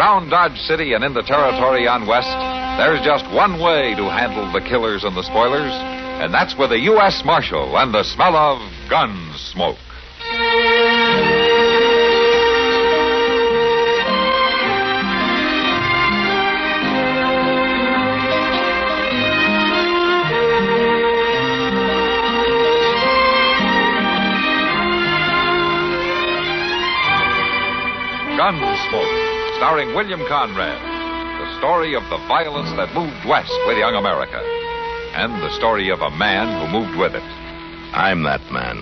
Around Dodge City and in the territory on West, there's just one way to handle the killers and the spoilers, and that's with a U.S. Marshal and the smell of Gunsmoke. Gunsmoke, starring William Conrad. The story of the violence that moved west with young America. And the story of a man who moved with it. I'm that man.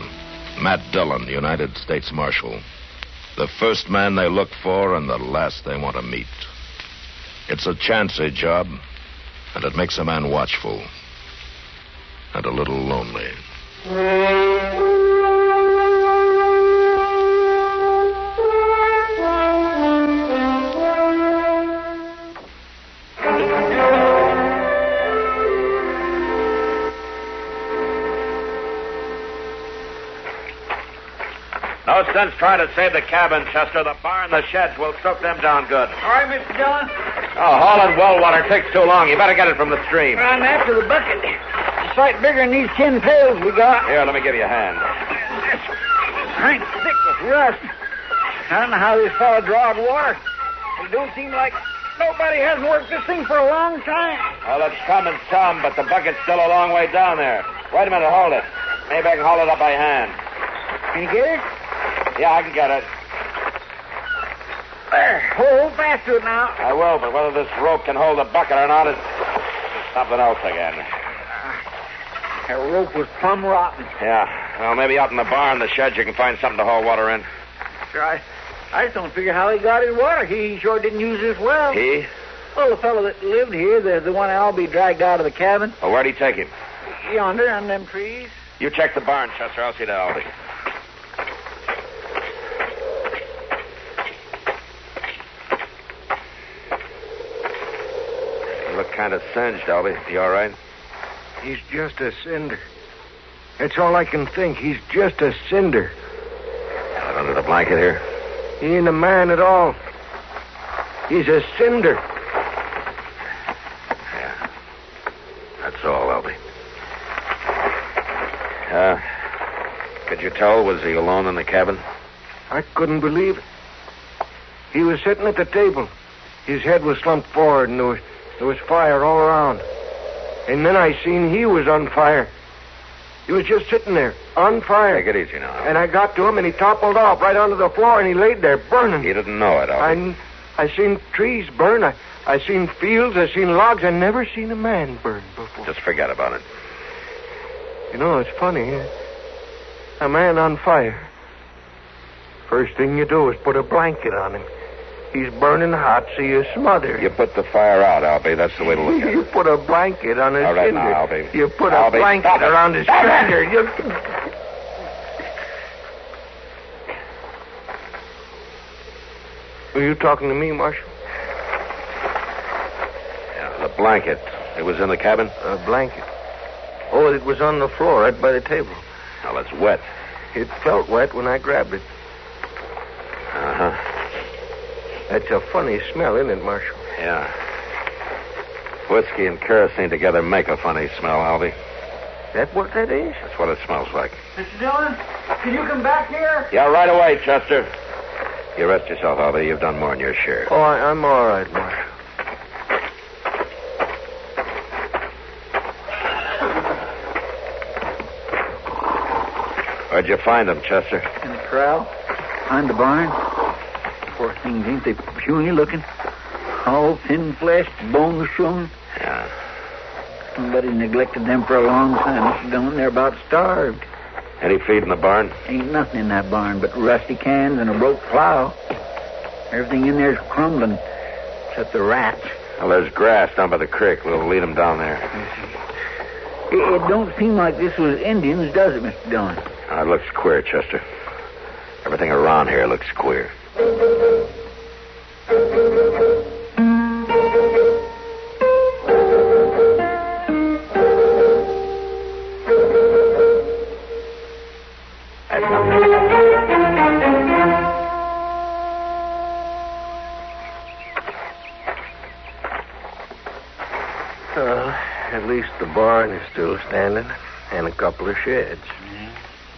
Matt Dillon, United States Marshal. The first man they look for and the last they want to meet. It's a chancy job, and it makes a man watchful. And a little lonely. No sense trying to save the cabin, Chester. The bar and the sheds will soak them down good. All right, Mr. Dillon. Oh, hauling well water takes too long. You better get it from the stream. I'm after the bucket. It's a sight bigger than these 10 pails we got. Here, let me give you a hand. Rank thick with rust. I don't know how this fellow drawed water. It don't seem like nobody hasn't worked this thing for a long time. Well, it's coming some, but the bucket's still a long way down there. Wait a minute, hold it. Maybe I can haul it up by hand. Can you get it? Yeah, I can get it. There. Hold fast to it now. I will, but whether this rope can hold the bucket or not is something else again. That rope was plumb rotten. Yeah. Well, maybe out in the barn, the sheds, you can find something to hold water in. Sure, I just don't figure how he got his water. He sure didn't use this well. He? Well, the fellow that lived here, the one I'll be dragged out of the cabin. Well, where'd he take him? Yonder, on them trees. You check the barn, Chester. I'll see that Albie. You look kind of singed, Albie. You all right? He's just a cinder. That's all I can think. He's just a cinder. Out under the blanket here? He ain't a man at all. He's a cinder. Yeah. That's all, Albie. Could you tell, was he alone in the cabin? I couldn't believe it. He was sitting at the table. His head was slumped forward, and there was fire all around. And then I seen he was on fire. He was just sitting there, on fire. Take it easy now. And I got to him, and he toppled off right onto the floor, and he laid there burning. He didn't know it, Albie. I seen trees burn. I seen fields. I seen logs. I never seen a man burn before. Just forget about it. You know, it's funny. A man on fire. First thing you do is put a blanket on him. He's burning hot, so you smother him. You put the fire out, Albie. That's the way to look at it. You put a blanket on his All right finger. now, Albie. You put Albie, a blanket stop it. around his Stop it. finger. You... Were you talking to me, Marshal? Yeah, the blanket. It was in the cabin? A blanket. Oh, it was on the floor right by the table. Well, it's wet. It felt wet when I grabbed it. Uh-huh. That's a funny smell, isn't it, Marshal? Yeah. Whiskey and kerosene together make a funny smell, Albie. That what that is? That's what it smells like. Mr. Dillon, can you come back here? Yeah, right away, Chester. You rest yourself, Albie. You've done more than your share. Oh, I'm all right, Marshal. Where'd you find them, Chester? In the corral, behind the barn. Poor things, ain't they puny looking? All thin-fleshed, bones showing. Yeah. Somebody neglected them for a long time, Mr. Dillon. They're about starved. Any feed in the barn? Ain't nothing in that barn but rusty cans and a broke plow. Everything in there's crumbling, except the rats. Well, there's grass down by the creek. We'll lead them down there. It don't seem like this was Indians, does it, Mr. Dillon? It looks queer, Chester. Everything around here looks queer. At least the barn is still standing, and a couple of sheds. Yeah.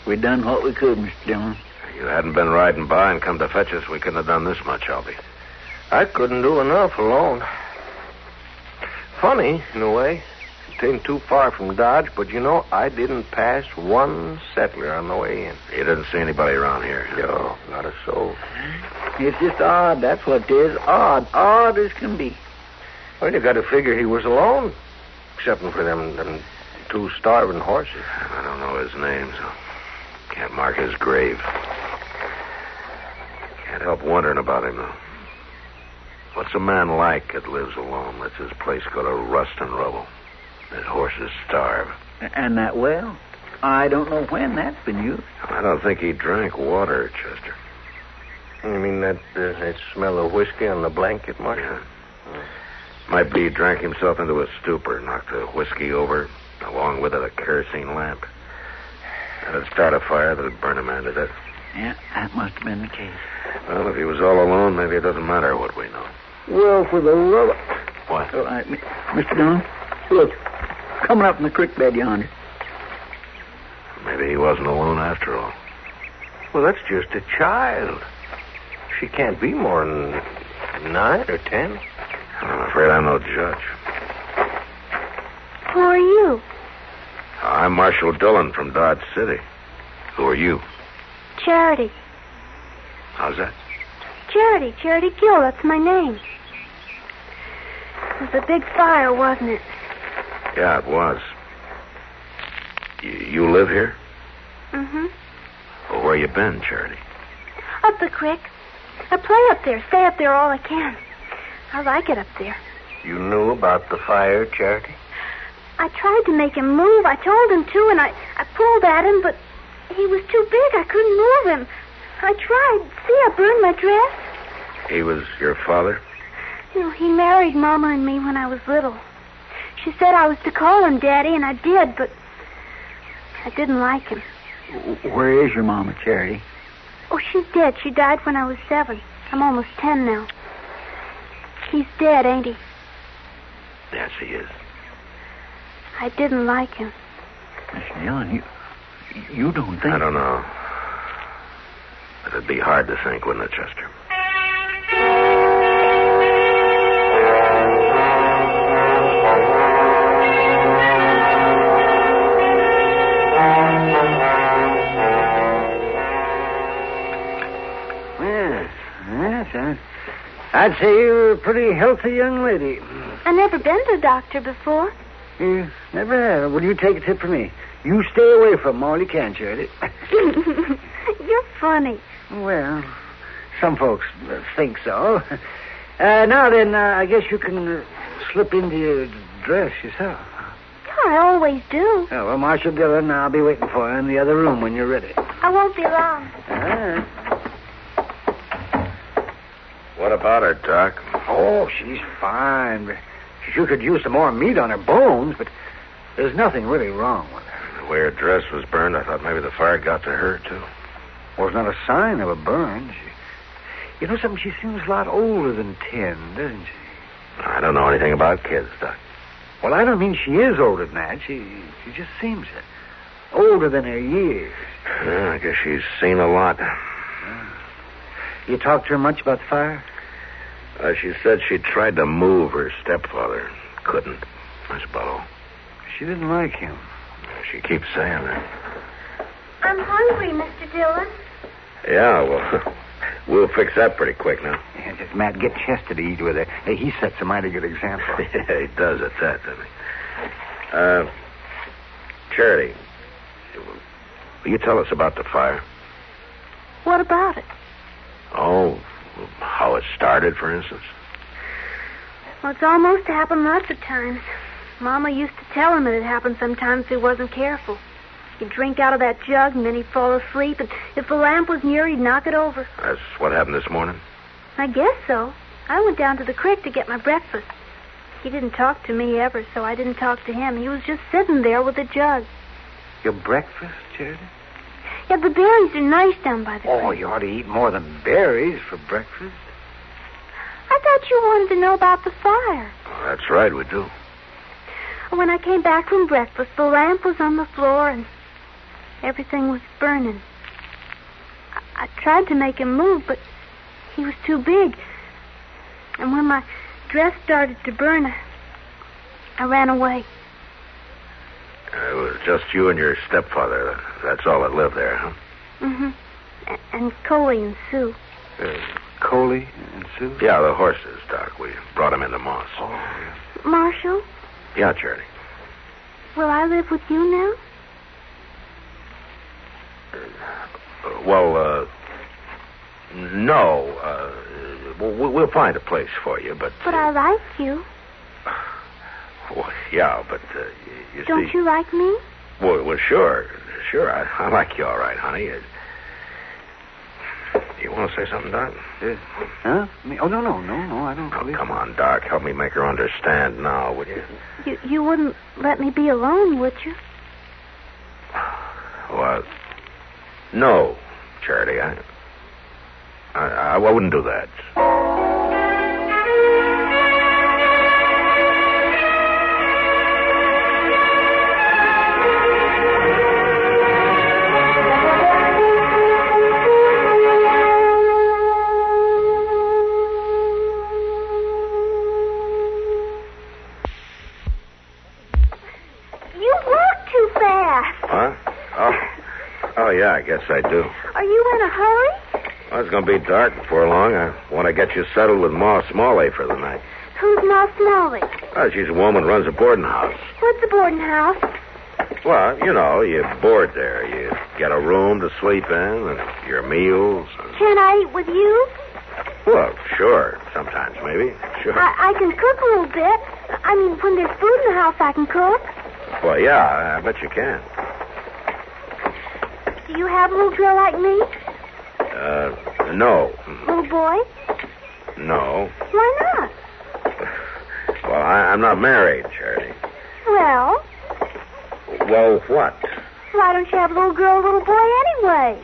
We done what we could, Mr. Dillon. If you hadn't been riding by and come to fetch us, we couldn't have done this much, Albie. I couldn't do enough alone. Funny, in a way. It ain't too far from Dodge, but I didn't pass one settler on the way in. You didn't see anybody around here? No, not a soul. It's just odd, that's what it is. Odd as can be. Well, you got to figure he was alone, excepting for them two starving horses. I don't know his name, so can't mark his grave. Can't help wondering about him, though. What's a man like that lives alone, lets his place go to rust and rubble, his horses starve? And that well? I don't know when that's been used. I don't think he drank water, Chester. You mean that smell of whiskey on the blanket, Marshal? Yeah. Might be he drank himself into a stupor, knocked the whiskey over, along with it a kerosene lamp. That'd start a fire that'd burn a man to death. Yeah, that must have been the case. Well, if he was all alone, maybe it doesn't matter what we know. Well, for the love of... What? All right, Mr. Dillon, look, coming up in the creek bed yonder. Maybe he wasn't alone after all. Well, that's just a child. She can't be more than 9 or 10. I'm afraid I'm no judge. Who are you? I'm Marshal Dillon from Dodge City. Who are you? Charity. How's that? Charity Gill, that's my name. It was a big fire, wasn't it? Yeah, it was. You live here? Mm-hmm. Well, where you been, Charity? Up the creek. I play up there, stay up there all I can. I like it up there. You knew about the fire, Charity? I tried to make him move. I told him to, and I pulled at him, but he was too big. I couldn't move him. I tried. See, I burned my dress. He was your father? He married Mama and me when I was little. She said I was to call him Daddy, and I did, but I didn't like him. Where is your mama, Charity? Oh, she's dead. She died when I was 7. I'm almost 10 now. He's dead, ain't he? Yes, he is. I didn't like him. Mr. Dillon, you don't think... I don't know. But it'd be hard to think, wouldn't it, Chester? Yes. I'd say you're a pretty healthy young lady. I never been to a doctor before. You never have. Well, you take a tip from me. You stay away from him all you can, Charity. You're funny. Well, some folks think so. Now then, I guess you can slip into your dress yourself. I always do. Oh, well, Marshal Dillon, I'll be waiting for you in the other room when you're ready. I won't be long. All right. What about her, Doc? Oh, she's fine. She could use some more meat on her bones, but there's nothing really wrong with her. The way her dress was burned, I thought maybe the fire got to her, too. Well, it's not a sign of a burn. You know something? She seems a lot older than 10, doesn't she? I don't know anything about kids, Doc. Well, I don't mean she is older than that. She just seems older than her years. Yeah, I guess she's seen a lot. You talked to her much about the fire? She said she tried to move her stepfather. Couldn't. That's about all. She didn't like him. She keeps saying that. I'm hungry, Mr. Dillon. Yeah, well, we'll fix that pretty quick now. Yeah, just Matt, get Chester to eat with her. Hey, he sets a mighty good example. Yeah, he does at that, doesn't he? Charity, will you tell us about the fire? What about it? Oh, how it started, for instance? Well, it's almost happened lots of times. Mama used to tell him it happened sometimes if he wasn't careful. He'd drink out of that jug, and then he'd fall asleep, and if the lamp was near, he'd knock it over. That's what happened this morning? I guess so. I went down to the creek to get my breakfast. He didn't talk to me ever, so I didn't talk to him. He was just sitting there with a jug. Your breakfast, Charity? Yeah, the berries are nice down by the creek. Oh, you ought to eat more than berries for breakfast. I thought you wanted to know about the fire. Oh, that's right, we do. When I came back from breakfast, the lamp was on the floor and everything was burning. I tried to make him move, but he was too big. And when my dress started to burn, I ran away. It was just you and your stepfather. That's all that lived there, huh? Mm-hmm. And Coley and Sue. Coley and Sue? Yeah, the horses, Doc. We brought them into Moss. Oh, yeah. Marshal? Yeah, Charity. Will I live with you now? No. We'll find a place for you, but... But I like you. Well, yeah, but you see... Don't you like me? Well, sure. Sure, I like you all right, honey. You want to say something, Doc? Huh? Me? Oh, no, I don't believe Come on, Doc. Help me make her understand now, would you? You wouldn't let me be alone, would you? Well, no, Charity. I wouldn't do that. Oh, yeah, I guess I do. Are you in a hurry? Well, it's going to be dark before long. I want to get you settled with Ma Smalley for the night. Who's Ma Smalley? Oh, she's a woman who runs a boarding house. What's the boarding house? Well, you know, you board there. You get a room to sleep in and your meals. Can I eat with you? Well, sure. Sometimes, maybe. Sure. I can cook a little bit. I mean, when there's food in the house, I can cook. Well, yeah, I bet you can. Do you have a little girl like me? No. Little boy? No. Why not? Well, I'm not married, Charity. Well? Well, what? Why don't you have a little girl, a little boy anyway?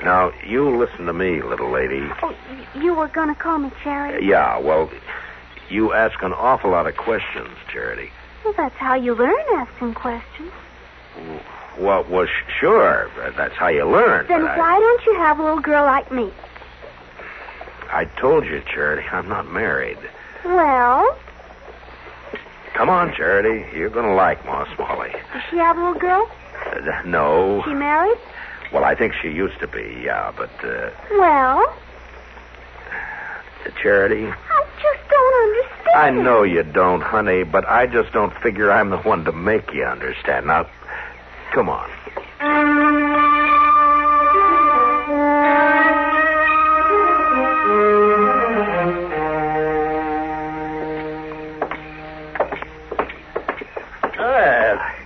Now, you listen to me, little lady. Oh, you were going to call me Charity? Yeah, well, you ask an awful lot of questions, Charity. Well, that's how you learn asking questions. Well, sure. That's how you learn. Then why don't you have a little girl like me? I told you, Charity, I'm not married. Well? Come on, Charity. You're going to like Ma Smalley. Does she have a little girl? No. Is she married? Well, I think she used to be, yeah, but... Well? Charity? I just don't understand. I know you don't, honey, but I just don't figure I'm the one to make you understand. Now, come on.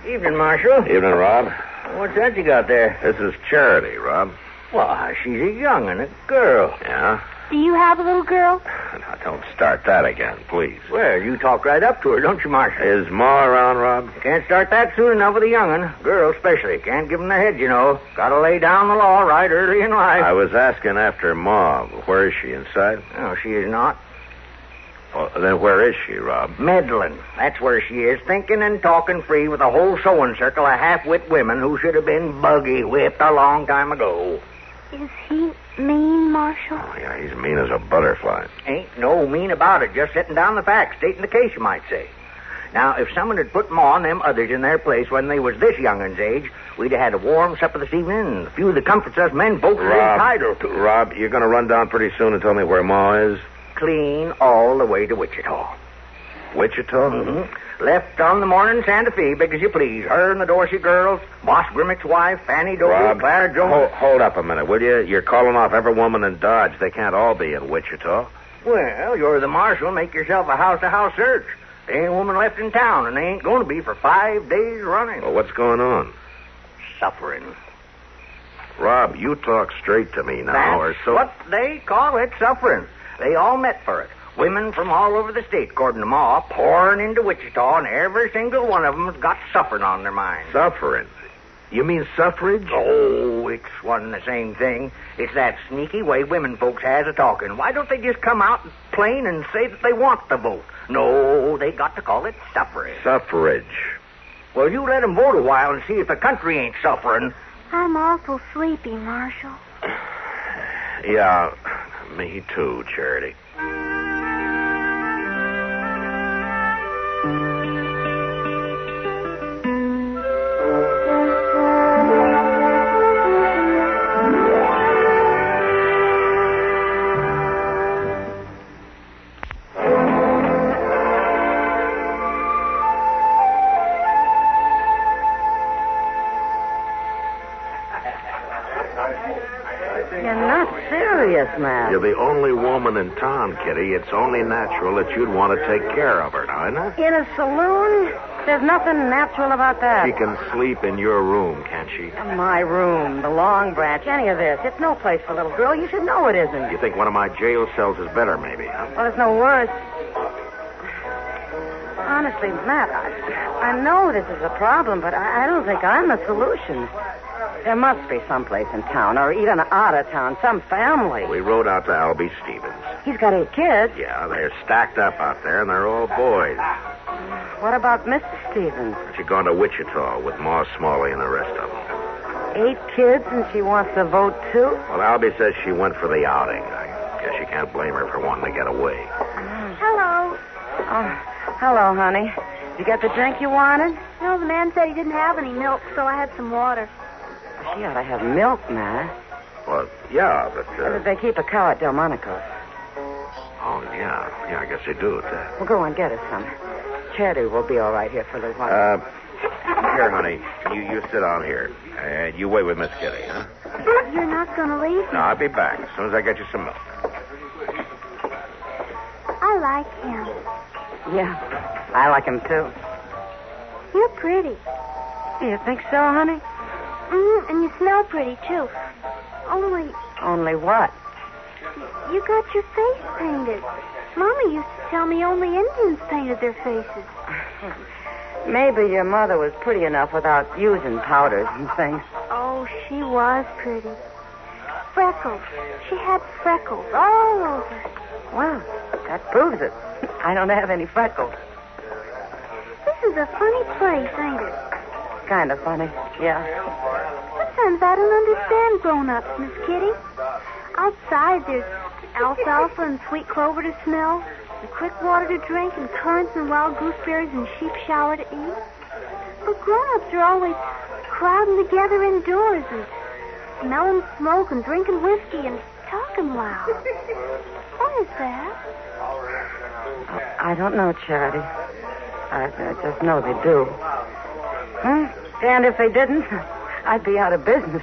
Evening, Marshal. Evening, Rob. What's that you got there? This is Charity, Rob. Well, she's a young'un, a girl. Yeah? Do you have a little girl? Now, don't start that again, please. Well, you talk right up to her, don't you, Marshal? Is Ma around, Rob? Can't start that soon enough with a young'un. Girls especially. Can't give them their head, you know. Gotta lay down the law right early in life. I was asking after Ma. Where is she, inside? No, she is not. Well, then where is she, Rob? Meddling. That's where she is, thinking and talking free with a whole sewing circle of half-wit women who should have been buggy-whipped a long time ago. Is he mean, Marshal? Oh, yeah, he's mean as a butterfly. Ain't no mean about it. Just setting down the facts, stating the case, you might say. Now, if someone had put Ma and them others in their place when they was this young'un's age, we'd have had a warm supper this evening and a few of the comforts us men folks are entitled to. Rob, you're going to run down pretty soon and tell me where Ma is? Clean all the way to Wichita. Wichita? Mm-hmm. Left on the morning Santa Fe, big as you please. Her and the Dorsey girls, Boss Grimmick's wife, Fanny Doty, Rob, Clara Jones. Hold up a minute, will you? You're calling off every woman in Dodge. They can't all be in Wichita. Well, you're the marshal. Make yourself a house-to-house search. There ain't a woman left in town, and they ain't going to be for 5 days running. Well, what's going on? Suffering. Rob, you talk straight to me now, That's or so... what they call it, suffering. They all met for it. Women from all over the state, according to Ma, pouring into Wichita, and every single one of them's got suffering on their minds. Suffering? You mean suffrage? Oh, it's one and the same thing. It's that sneaky way women folks has of talking. Why don't they just come out plain and say that they want the vote? No, they got to call it suffrage. Suffrage. Well, you let 'em vote a while and see if the country ain't suffering. I'm awful sleepy, Marshal. Yeah, me too, Charity. Man. You're the only woman in town, Kitty. It's only natural that you'd want to take care of her, now, isn't it? In a saloon? There's nothing natural about that. She can sleep in your room, can't she? My room, the Long Branch, any of this. It's no place for a little girl. You should know it isn't. You think one of my jail cells is better, maybe, huh? Well, it's no worse. Honestly, Matt, I know this is a problem, but I don't think I'm the solution. There must be someplace in town, or even out of town, some family. We rode out to Albie Stevens. He's got 8 kids. Yeah, they're stacked up out there, and they're all boys. What about Mr. Stevens? She's gone to Wichita with Ma Smalley and the rest of them. 8 kids, and she wants to vote, too? Well, Albie says she went for the outing. I guess you can't blame her for wanting to get away. Hello. Oh, hello, honey. Did you get the drink you wanted? No, the man said he didn't have any milk, so I had some water. She ought to have milk, Ma. Well, yeah, but... They keep a cow at Delmonico's. Oh, yeah. Yeah, I guess they do. Well, go on, get us some. Charity will be all right here for a little while. Here, honey. You sit down here. And you wait with Miss Kitty, huh? You're not going to leave me? No, I'll be back as soon as I get you some milk. I like him. Yeah, I like him, too. You're pretty. You think so, honey? And you smell pretty, too. Only what? You got your face painted. Mama used to tell me only Indians painted their faces. Maybe your mother was pretty enough without using powders and things. Oh, she was pretty. Freckles. She had freckles all over. Well, that proves it. I don't have any freckles. This is a funny place, ain't it? Kind of funny, yeah. Sometimes I don't understand grown-ups, Miss Kitty. Outside, there's alfalfa and sweet clover to smell, and quick water to drink, and currants and wild gooseberries and sheep shower to eat. But grown-ups are always crowding together indoors and smelling smoke and drinking whiskey and talking loud. What is that? I don't know, Charity. I just know they do. And if they didn't, I'd be out of business.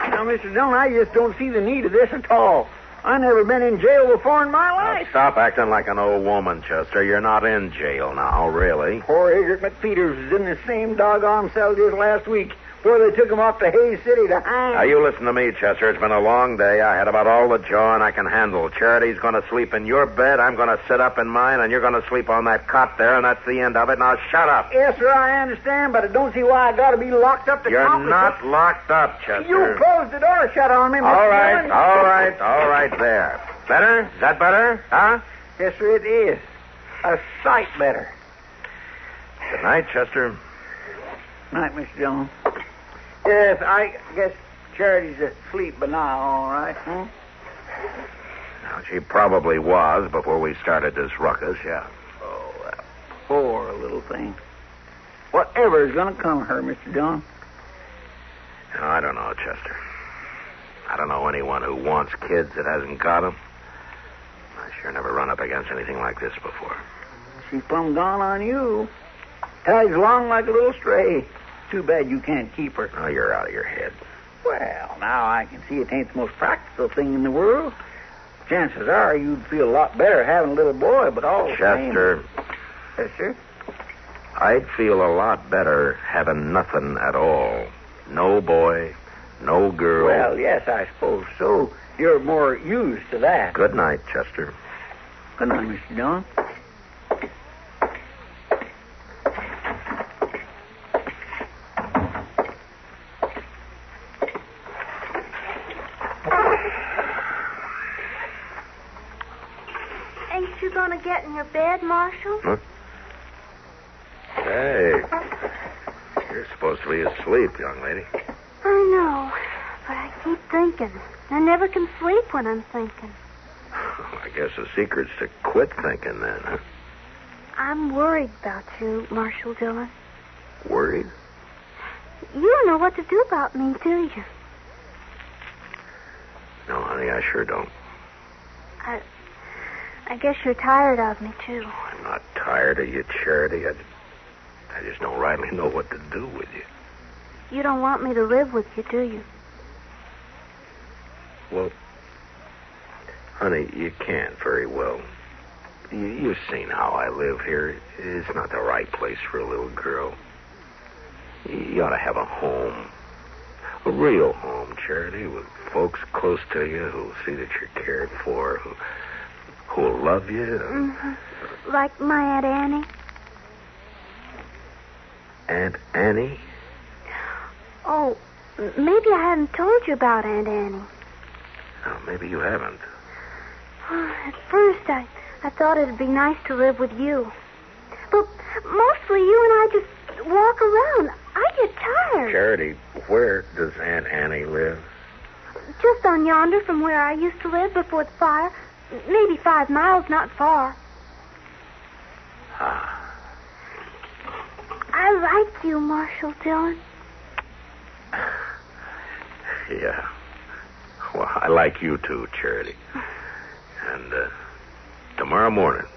Now, Mr. Dillon, I just don't see the need of this at all. I never been in jail before in my life. Stop acting like an old woman, Chester. You're not in jail now, really. Poor Egbert McPeters was in the same doggone cell just last week before they took him off to Hayes City to hang. Now, you listen to me, Chester. It's been a long day. I had about all the jawing I can handle. Charity's going to sleep in your bed. I'm going to sit up in mine, and you're going to sleep on that cot there, and that's the end of it. Now, shut up. Yes, sir, I understand, but I don't see why I got to be locked up to You're accomplish not it. locked up, Chester. You closed the door shut on me, Mr. All right, Dillon. all right, there. Better? Is that better? Huh? Yes, sir, it is. A sight better. Good night, Chester. Night, Mr. Dillon. Yes, I guess Charity's asleep by now, all right, huh? Now, she probably was before we started this ruckus, yeah. Oh, that poor little thing. Whatever is going to come to her, Mr. Dillon? No, I don't know, Chester. I don't know anyone who wants kids that hasn't got them. I sure never run up against anything like this before. She's plumb gone on you. Tags along like a little stray. Too bad you can't keep her. Oh, you're out of your head. Well, now I can see it ain't the most practical thing in the world. Chances are you'd feel a lot better having a little boy, but all the Chester. same... Yes, sir? I'd feel a lot better having nothing at all. No boy, no girl. Well, yes, I suppose so. You're more used to that. Good night, Chester. Good night, Mr. Dillon. Ain't you gonna get in your bed, Marshal? Huh? Hey, you're supposed to be asleep, young lady. I know, but I keep thinking. I never can sleep when I'm thinking. I guess the secret's to quit thinking then, huh? I'm worried about you, Marshal Dillon. Worried? You don't know what to do about me, do you? No, honey, I sure don't. I guess you're tired of me, too. I'm not tired of you, Charity. I just don't rightly know what to do with you. You don't want me to live with you, do you? Well, honey, you can't very well. You've seen how I live here. It's not the right place for a little girl. You ought to have a home. A real home, Charity, with folks close to you who'll see that you're cared for, who'll love you. Mm-hmm. Like my Aunt Annie? Aunt Annie? Oh, maybe I haven't told you about Aunt Annie. Oh, maybe you haven't. At first, I thought it'd be nice to live with you. But mostly you and I just walk around. I get tired. Charity, where does Aunt Annie live? Just on yonder from where I used to live before the fire. Maybe 5 miles, not far. Ah. I like you, Marshal Dillon. Yeah. Well, I like you too, Charity. And tomorrow morning,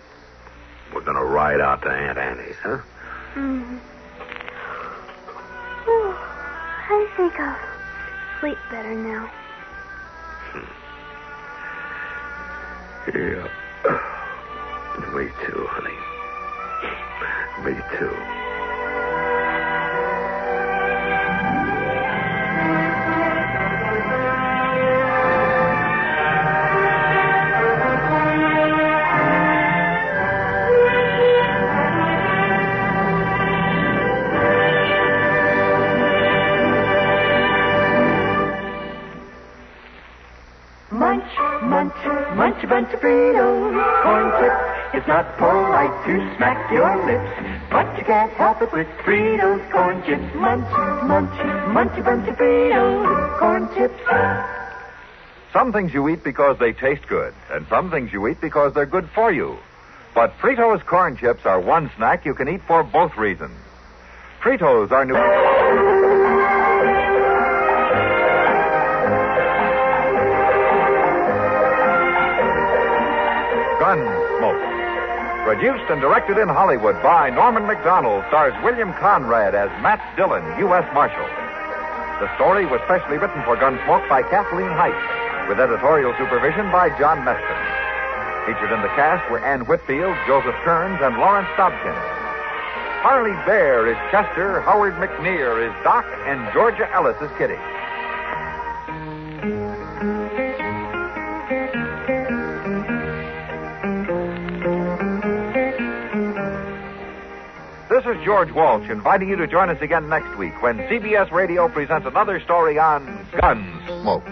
we're going to ride out to Aunt Annie's, huh? Mm-hmm. Oh, I think I'll sleep better now. Yeah. Me too, honey. Me too. Munch a bunch of Fritos, corn chips. It's not polite to smack your lips, but you can't help it with Fritos, corn chips. Munch a bunch of Fritos, corn chips. Some things you eat because they taste good, and some things you eat because they're good for you. But Fritos corn chips are one snack you can eat for both reasons. Fritos are new... Gunsmoke. Produced and directed in Hollywood by Norman MacDonnell, stars William Conrad as Matt Dillon, U.S. Marshal. The story was specially written for Gunsmoke by Kathleen Height, with editorial supervision by John Meston. Featured in the cast were Ann Whitfield, Joseph Kearns, and Lawrence Dobkin. Parley Baer is Chester, Howard McNear is Doc, and Georgia Ellis is Kitty. This is George Walsh inviting you to join us again next week when CBS Radio presents another story on Gunsmoke.